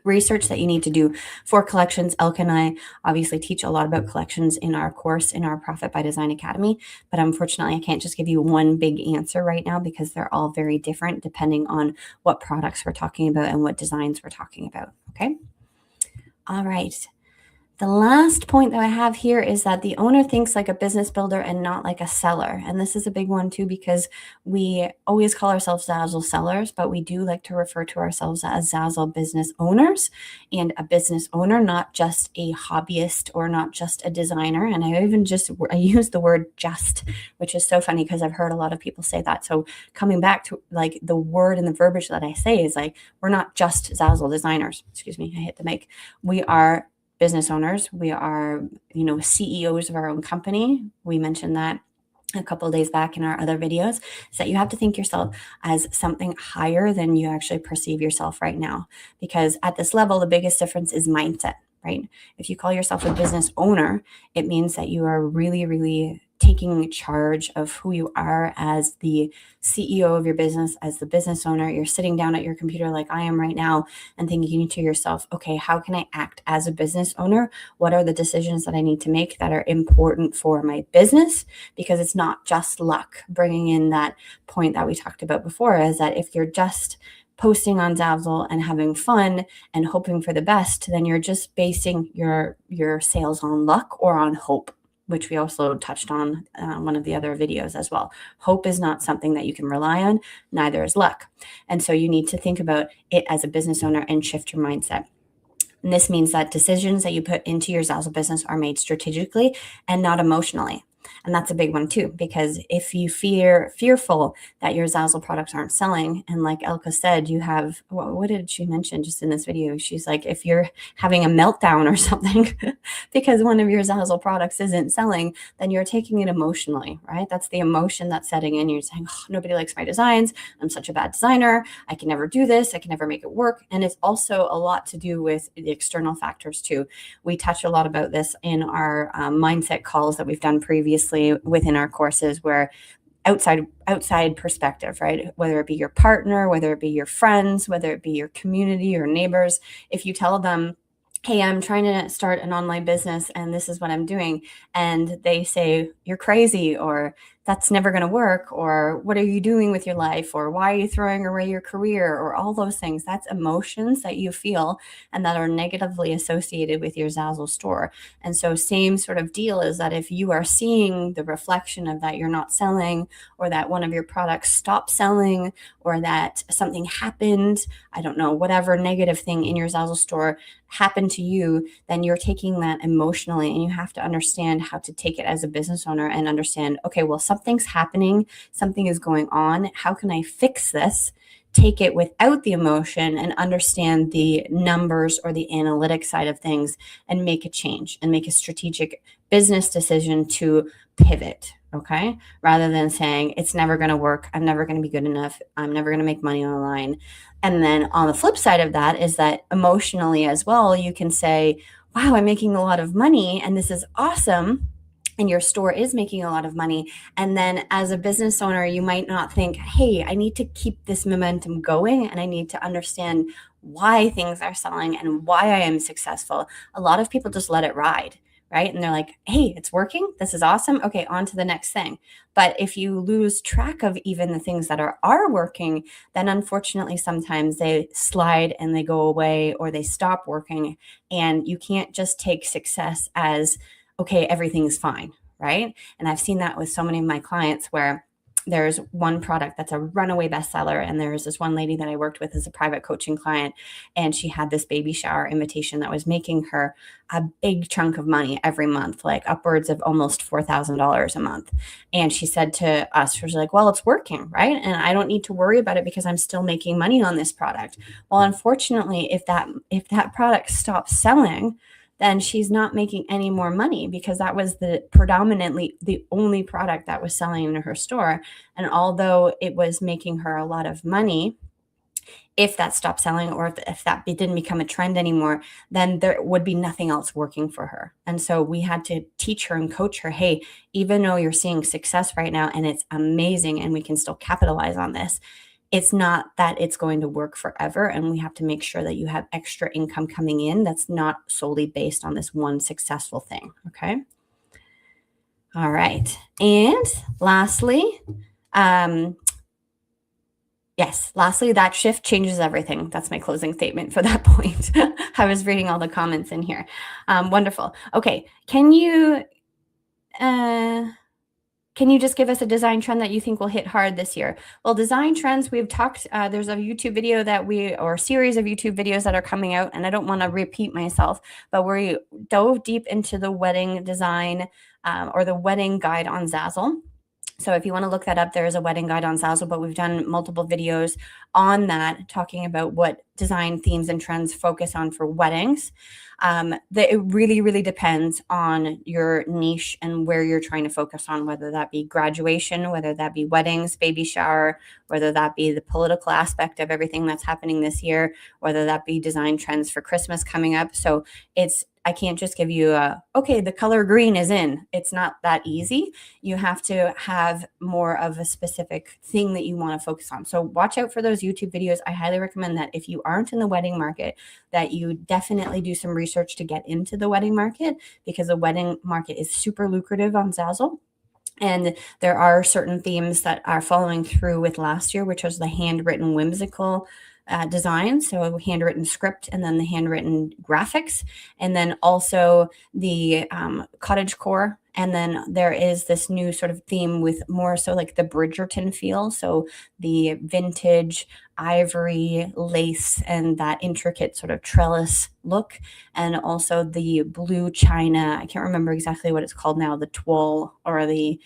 research that you need to do for collections. Elke and I obviously teach a lot about collections in our course, in our Profit by Design Academy, but unfortunately I can't just give you one big answer right now because they're all very different depending on what products we're talking about and what designs we're talking about. Okay. All right. The last point that I have here is that the owner thinks like a business builder and not like a seller. And this is a big one too, because we always call ourselves Zazzle sellers, but we do like to refer to ourselves as Zazzle business owners, and a business owner, not just a hobbyist or not just a designer. And I use the word just, which is so funny because I've heard a lot of people say that. So coming back to like the word and the verbiage that I say is like, we're not just Zazzle designers. Excuse me, I hit the mic. We are business owners. We are, CEOs of our own company. We mentioned that a couple of days back in our other videos, is that you have to think yourself as something higher than you actually perceive yourself right now. Because at this level, the biggest difference is mindset, right? If you call yourself a business owner, it means that you are really, really taking charge of who you are as the CEO of your business, as the business owner. You're sitting down at your computer like I am right now and thinking to yourself, okay, how can I act as a business owner? What are the decisions that I need to make that are important for my business? Because it's not just luck. Bringing in that point that we talked about before is that if you're just posting on Zazzle and having fun and hoping for the best, then you're just basing your sales on luck or on hope, which we also touched on one of the other videos as well. Hope is not something that you can rely on, neither is luck. And so you need to think about it as a business owner and shift your mindset. And this means that decisions that you put into your Zazzle business are made strategically and not emotionally. And that's a big one too, because if you fearful that your Zazzle products aren't selling, and like Elke said, you have, what did she mention just in this video? She's like, if you're having a meltdown or something because one of your Zazzle products isn't selling, then you're taking it emotionally, right? That's the emotion that's setting in. You're saying, oh, nobody likes my designs. I'm such a bad designer. I can never do this. I can never make it work. And it's also a lot to do with the external factors too. We touch a lot about this in our mindset calls that we've done previously within our courses, where outside perspective, right? Whether it be your partner, whether it be your friends, whether it be your community or neighbors, if you tell them hey, I'm trying to start an online business and this is what I'm doing. And they say, you're crazy, or that's never going to work, or what are you doing with your life, or why are you throwing away your career, or all those things. That's emotions that you feel and that are negatively associated with your Zazzle store. And so same sort of deal is that if you are seeing the reflection of that you're not selling, or that one of your products stopped selling, or that something happened, I don't know, whatever negative thing in your Zazzle store happened to you, then you're taking that emotionally, and you have to understand how to take it as a business owner and understand, okay, well, something's happening, something is going on. How can I fix this? Take it without the emotion and understand the numbers or the analytic side of things and make a change and make a strategic business decision to pivot. Okay. Rather than saying it's never going to work. I'm never going to be good enough. I'm never going to make money online. And then on the flip side of that is that emotionally as well, you can say, wow, I'm making a lot of money and this is awesome. And your store is making a lot of money. And then as a business owner, you might not think, hey, I need to keep this momentum going and I need to understand why things are selling and why I am successful. A lot of people just let it ride, right? And they're like, hey, it's working. This is awesome. Okay, on to the next thing. But if you lose track of even the things that are working, then unfortunately, sometimes they slide and they go away or they stop working. And you can't just take success as, okay, everything's fine, right? And I've seen that with so many of my clients where there's one product that's a runaway bestseller. And there's this one lady that I worked with as a private coaching client, and she had this baby shower invitation that was making her a big chunk of money every month, like upwards of almost $4,000 a month. And she said to us, she was like, well, it's working, right? And I don't need to worry about it because I'm still making money on this product. Well, unfortunately, if that product stops selling, then she's not making any more money because that was the predominantly the only product that was selling in her store. And although it was making her a lot of money, if that stopped selling or if that didn't become a trend anymore, then there would be nothing else working for her. And so we had to teach her and coach her, hey, even though you're seeing success right now and it's amazing and we can still capitalize on this, it's not that it's going to work forever. And we have to make sure that you have extra income coming in that's not solely based on this one successful thing. Okay. All right. And lastly, that shift changes everything. That's my closing statement for that point. I was reading all the comments in here. Wonderful. Okay. Can you just give us a design trend that you think will hit hard this year? Well, design trends, we've talked, there's a YouTube video or series of YouTube videos that are coming out, and I don't want to repeat myself, but we dove deep into the wedding design or the wedding guide on Zazzle. So if you want to look that up, there is a wedding guide on Zazzle, but we've done multiple videos on that talking about what design themes and trends focus on for weddings. It really, really depends on your niche and where you're trying to focus on, whether that be graduation, whether that be weddings, baby shower, whether that be the political aspect of everything that's happening this year, whether that be design trends for Christmas coming up. So I can't just give you okay, the color green is in. It's not that easy. You have to have more of a specific thing that you want to focus on. So watch out for those YouTube videos. I highly recommend that if you aren't in the wedding market, that you definitely do some research to get into the wedding market, because the wedding market is super lucrative on Zazzle. And there are certain themes that are following through with last year, which was the handwritten whimsical design, so handwritten script and then the handwritten graphics, and then also the cottagecore. And then there is this new sort of theme with more so like the Bridgerton feel, so the vintage ivory lace and that intricate sort of trellis look, and also the blue china. I can't remember exactly what it's called now, the toile or the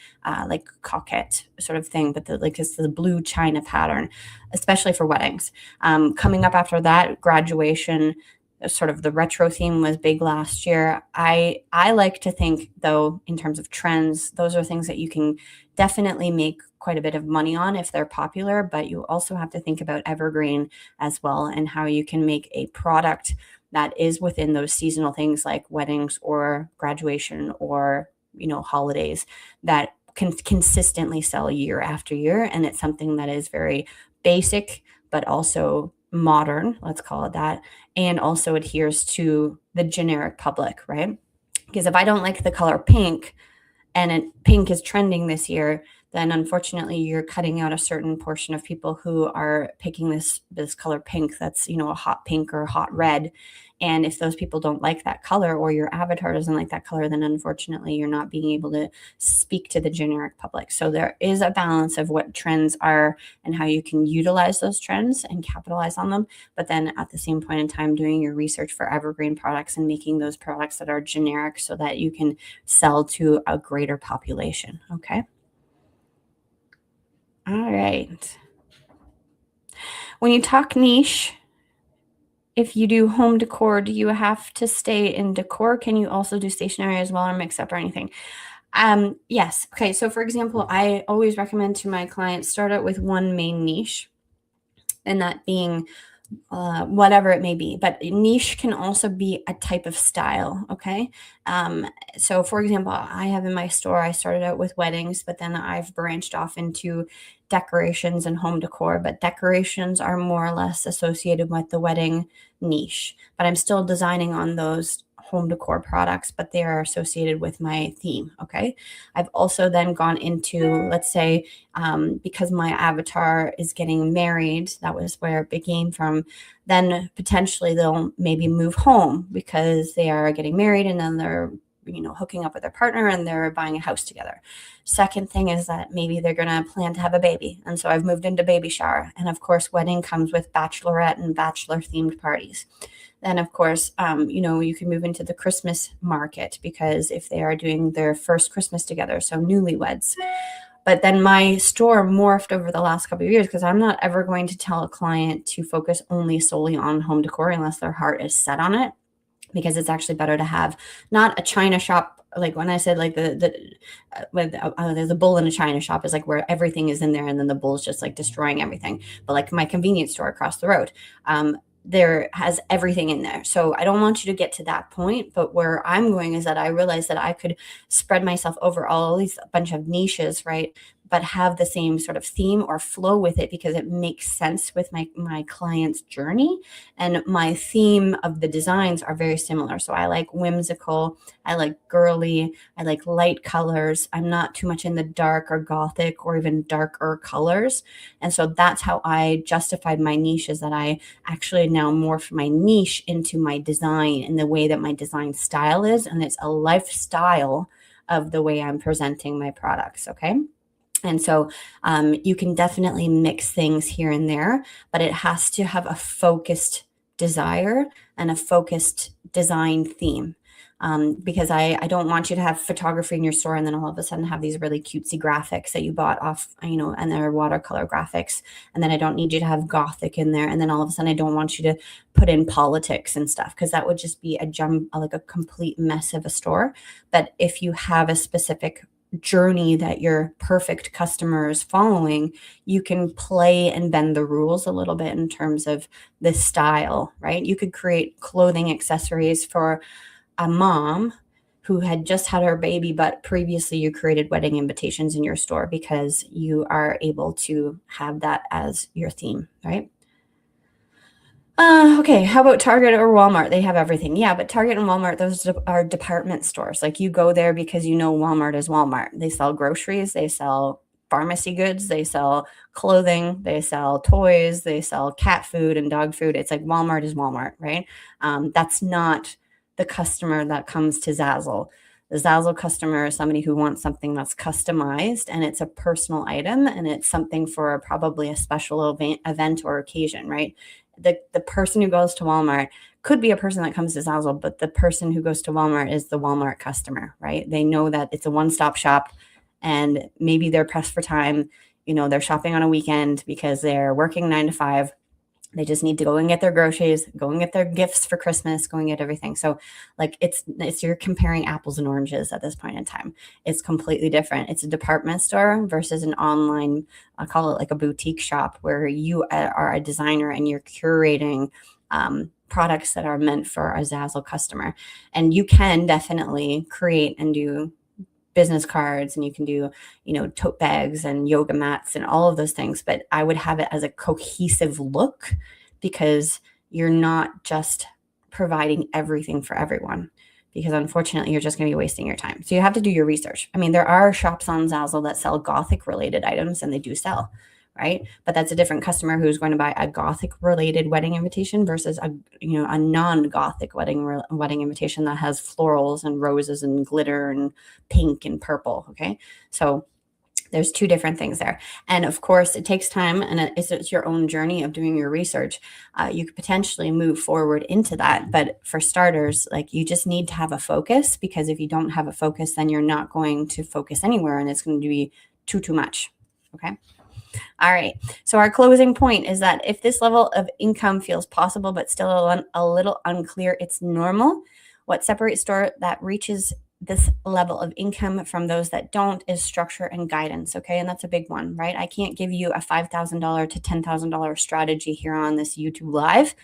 like coquette sort of thing, but it's the blue china pattern, especially for weddings. Coming up after that, graduation, sort of the retro theme was big last year. I like to think, though, in terms of trends, those are things that you can definitely make quite a bit of money on if they're popular, but you also have to think about evergreen as well and how you can make a product that is within those seasonal things like weddings or graduation or, holidays that can consistently sell year after year. And it's something that is very basic, but also modern, let's call it that, and also adheres to the generic public, right? Because if I don't like the color pink, and pink is trending this year, then unfortunately you're cutting out a certain portion of people who are picking this color pink that's, a hot pink or hot red. And if those people don't like that color, or your avatar doesn't like that color, then unfortunately you're not being able to speak to the generic public. So there is a balance of what trends are and how you can utilize those trends and capitalize on them. But then at the same point in time, doing your research for evergreen products and making those products that are generic so that you can sell to a greater population. Okay. All right. When you talk niche, if you do home decor, do you have to stay in decor? Can you also do stationery as well, or mix up or anything? Yes. Okay. So for example, I always recommend to my clients, start out with one main niche, and that being whatever it may be. But niche can also be a type of style. Okay. So for example, I have in my store, I started out with weddings, but then I've branched off into decorations and home decor. But decorations are more or less associated with the wedding niche, but I'm still designing on those home decor products, but they are associated with my theme. Okay. I've also then gone into, let's say, because my avatar is getting married, that was where it became from. Then potentially they'll maybe move home because they are getting married, and then they're hooking up with their partner and they're buying a house together. Second thing is that maybe they're going to plan to have a baby. And so I've moved into baby shower. And of course, wedding comes with bachelorette and bachelor themed parties. Then, of course, you can move into the Christmas market, because if they are doing their first Christmas together, so newlyweds. But then my store morphed over the last couple of years, because I'm not ever going to tell a client to focus only solely on home decor unless their heart is set on it, because it's actually better to have not a china shop. Like when I said like there's a bull in a china shop, is like where everything is in there and then the bull's just like destroying everything. But like my convenience store across the road, there has everything in there. So I don't want you to get to that point, but where I'm going is that I realized that I could spread myself over all these bunch of niches, right? But have the same sort of theme or flow with it, because it makes sense with my client's journey. And my theme of the designs are very similar. So I like whimsical, I like girly, I like light colors. I'm not too much in the dark or gothic or even darker colors. And so that's how I justified my niche, is that I actually now morph my niche into my design and the way that my design style is. And it's a lifestyle of the way I'm presenting my products. Okay. And so you can definitely mix things here and there, but it has to have a focused desire and a focused design theme. Because I don't want you to have photography in your store and then all of a sudden have these really cutesy graphics that you bought off, and they're watercolor graphics. And then I don't need you to have gothic in there. And then all of a sudden I don't want you to put in politics and stuff, because that would just be like a complete mess of a store. But if you have a specific journey that your perfect customer is following, you can play and bend the rules a little bit in terms of the style, right? You could create clothing accessories for a mom who had just had her baby, but previously you created wedding invitations in your store, because you are able to have that as your theme, right? Okay, how about Target or Walmart? They have everything. Yeah, but Target and Walmart, those are department stores. Like you go there because Walmart is Walmart. They sell groceries, they sell pharmacy goods, they sell clothing, they sell toys, they sell cat food and dog food. It's like Walmart is Walmart, right? That's not the customer that comes to Zazzle. The Zazzle customer is somebody who wants something that's customized, and it's a personal item, and it's something for probably a special event or occasion, right? The person who goes to Walmart could be a person that comes to Zazzle, but the person who goes to Walmart is the Walmart customer, right? They know that it's a one-stop shop, and maybe they're pressed for time. They're shopping on a weekend because they're working 9 to 5. They just need to go and get their groceries, go and get their gifts for Christmas, go and get everything. So like it's you're comparing apples and oranges at this point in time. It's completely different. It's a department store versus an online, I call it like a boutique shop, where you are a designer and you're curating products that are meant for a Zazzle customer. And you can definitely create and do business cards, and you can do, tote bags and yoga mats and all of those things. But I would have it as a cohesive look because you're not just providing everything for everyone, because unfortunately you're just going to be wasting your time. So you have to do your research. I mean, there are shops on Zazzle that sell Gothic related items, and they do sell, right? But that's a different customer who's going to buy a Gothic related wedding invitation versus a non-Gothic wedding invitation that has florals and roses and glitter and pink and purple. Okay, so there's two different things there. And of course, it takes time, and it's your own journey of doing your research. You could potentially move forward into that. But for starters, like, you just need to have a focus, because if you don't have a focus, then you're not going to focus anywhere, and it's going to be too much. Okay. All right. So our closing point is that if this level of income feels possible, but still a little unclear, it's normal. What separates store that reaches this level of income from those that don't is structure and guidance. Okay. And that's a big one, right? I can't give you a $5,000 to $10,000 strategy here on this YouTube live.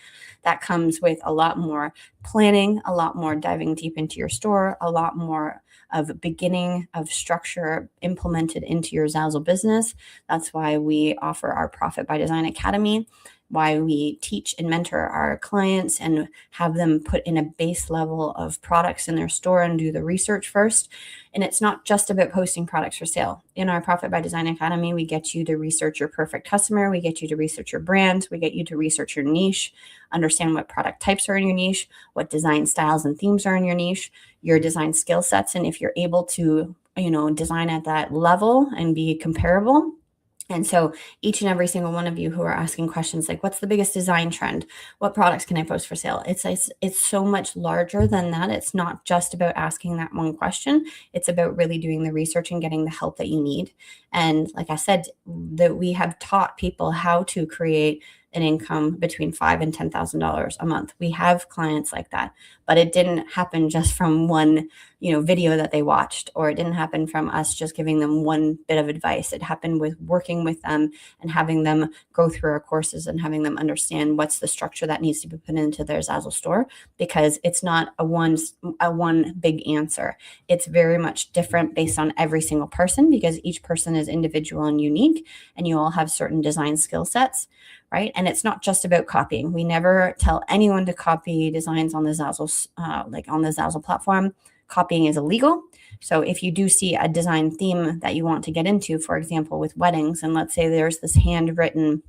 That comes with a lot more planning, a lot more diving deep into your store, a lot more of beginning of structure implemented into your Zazzle business. That's why we offer our Profit by Design Academy, why we teach and mentor our clients and have them put in a base level of products in their store and do the research first. And it's not just about posting products for sale. In our Profit by Design Academy, we get you to research your perfect customer. We get you to research your brand. We get you to research your niche, understand what product types are in your niche, what design styles and themes are in your niche, your design skill sets. And if you're able to, design at that level and be comparable. And so each and every single one of you who are asking questions like, what's the biggest design trend? What products can I post for sale? It's so much larger than that. It's not just about asking that one question. It's about really doing the research and getting the help that you need. And like I said, that we have taught people how to create an income between $5,000 and $10,000 a month. We have clients like that, but it didn't happen just from one, video that they watched, or it didn't happen from us just giving them one bit of advice. It happened with working with them and having them go through our courses and having them understand what's the structure that needs to be put into their Zazzle store, because it's not a one big answer. It's very much different based on every single person, because each person is individual and unique, and you all have certain design skill sets. Right. And it's not just about copying. We never tell anyone to copy designs on the Zazzle, on the Zazzle platform. Copying is illegal. So if you do see a design theme that you want to get into, for example, with weddings, and let's say there's this handwritten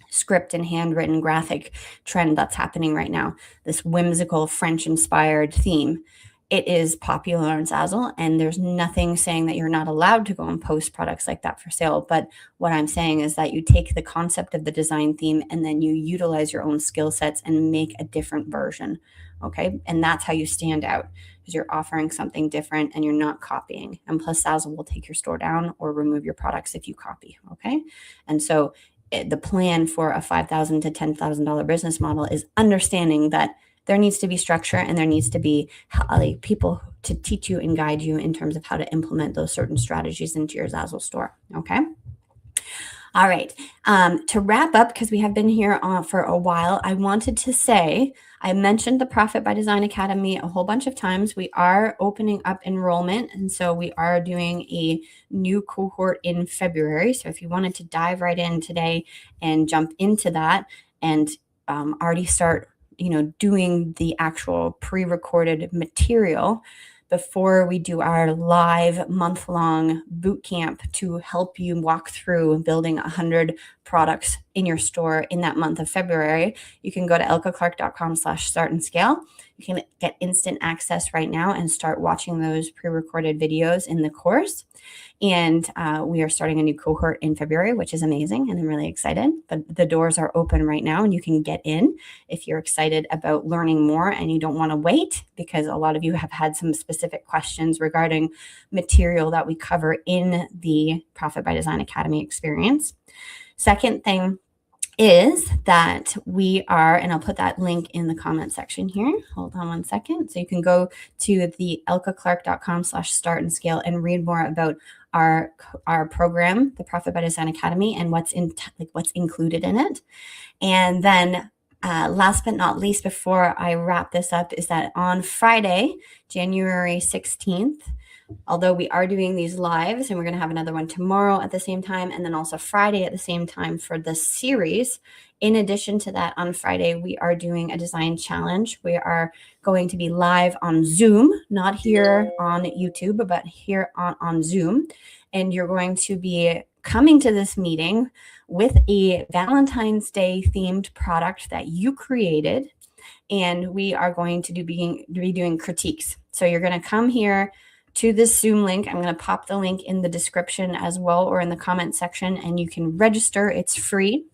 script and handwritten graphic trend that's happening right now, this whimsical French inspired theme. It is popular on Zazzle, and there's nothing saying that you're not allowed to go and post products like that for sale. But what I'm saying is that you take the concept of the design theme and then you utilize your own skill sets and make a different version. Okay. And that's how you stand out, because you're offering something different and you're not copying. And plus, Zazzle will take your store down or remove your products if you copy. Okay. And so the plan for a $5,000 to $10,000 business model is understanding that there needs to be structure, and there needs to be people to teach you and guide you in terms of how to implement those certain strategies into your Zazzle store. Okay. All right. To wrap up, because we have been here for a while, I wanted to say, I mentioned the Profit by Design Academy a whole bunch of times. We are opening up enrollment, and so we are doing a new cohort in February. So if you wanted to dive right in today and jump into that and already start doing the actual pre-recorded material before we do our live month-long boot camp to help you walk through building 100 products in your store in that month of February, you can go to elkaclark.com/start and scale. You can get instant access right now and start watching those pre-recorded videos in the course. And we are starting a new cohort in February, which is amazing, and I'm really excited. But the doors are open right now, and you can get in if you're excited about learning more and you don't want to wait, because a lot of you have had some specific questions regarding material that we cover in the Profit by Design Academy experience. Second thing is that we are, and I'll put that link in the comment section here. Hold on one second. So you can go to the elkaclark.com/start and scale and read more about our program, the Profit by Design Academy, and what's included in it. And then last but not least, before I wrap this up, is that on Friday, January 16th, although we are doing these lives, and we're going to have another one tomorrow at the same time, and then also Friday at the same time for this series. In addition to that, on Friday, we are doing a design challenge. We are going to be live on Zoom, not here on YouTube, but here on Zoom. And you're going to be coming to this meeting with a Valentine's Day themed product that you created. And we are going to be doing critiques. So you're going to come here to this Zoom link. I'm going to pop the link in the description as well, or in the comment section, and you can register. It's free.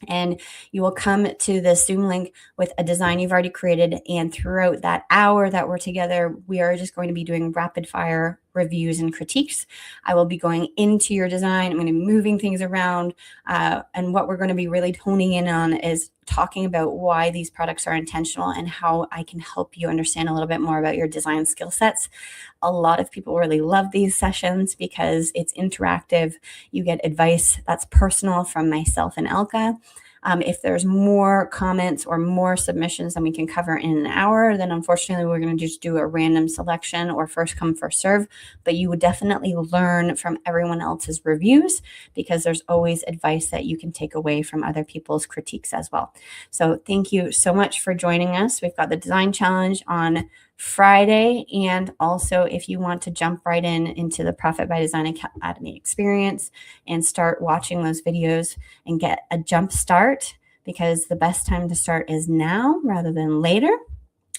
And you will come to the Zoom link with a design you've already created. And throughout that hour that we're together, we are just going to be doing rapid fire reviews and critiques. I will be going into your design. I'm going to be moving things around. And what we're going to be really honing in on is talking about why these products are intentional and how I can help you understand a little bit more about your design skill sets. A lot of people really love these sessions because it's interactive. You get advice that's personal from myself and Elka. If there's more comments or more submissions than we can cover in an hour, then unfortunately we're going to just do a random selection or first come, first serve. But you would definitely learn from everyone else's reviews, because there's always advice that you can take away from other people's critiques as well. So thank you so much for joining us. We've got the design challenge on Friday. And also, if you want to jump right into the Profit by Design Academy experience and start watching those videos and get a jump start, because the best time to start is now rather than later,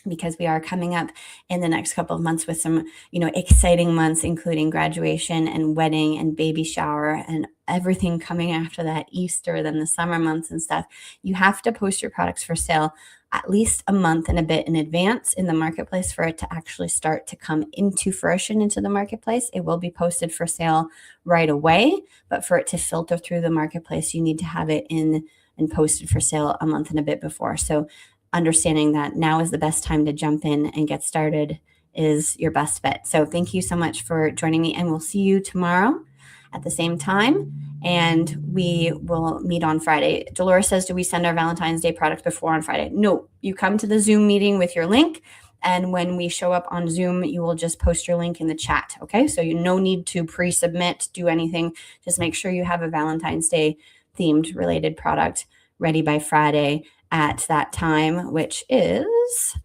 because we are coming up in the next couple of months with some, exciting months, including graduation and wedding and baby shower and everything coming after that, Easter, then the summer months and stuff. You have to post your products for sale at least a month and a bit in advance in the marketplace for it to actually start to come into fruition into the marketplace. It will be posted for sale right away, but for it to filter through the marketplace, you need to have it in and posted for sale a month and a bit before. So understanding that now is the best time to jump in and get started is your best bet. So thank you so much for joining me, and we'll see you tomorrow at the same time, and we will meet on Friday. Dolores says, do we send our Valentine's Day product before on Friday? No, you come to the Zoom meeting with your link, and when we show up on Zoom, you will just post your link in the chat, okay? So you no need to pre-submit, do anything. Just make sure you have a Valentine's Day themed related product ready by Friday at that time, which is,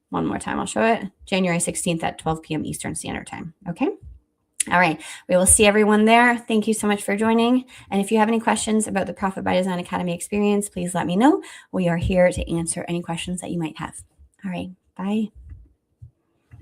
one more time, I'll show it, January 16th at 12 p.m. Eastern Standard Time, okay? All right, we will see everyone there. Thank you so much for joining. And if you have any questions about the Profit by Design Academy experience, please let me know. We are here to answer any questions that you might have. All right, bye.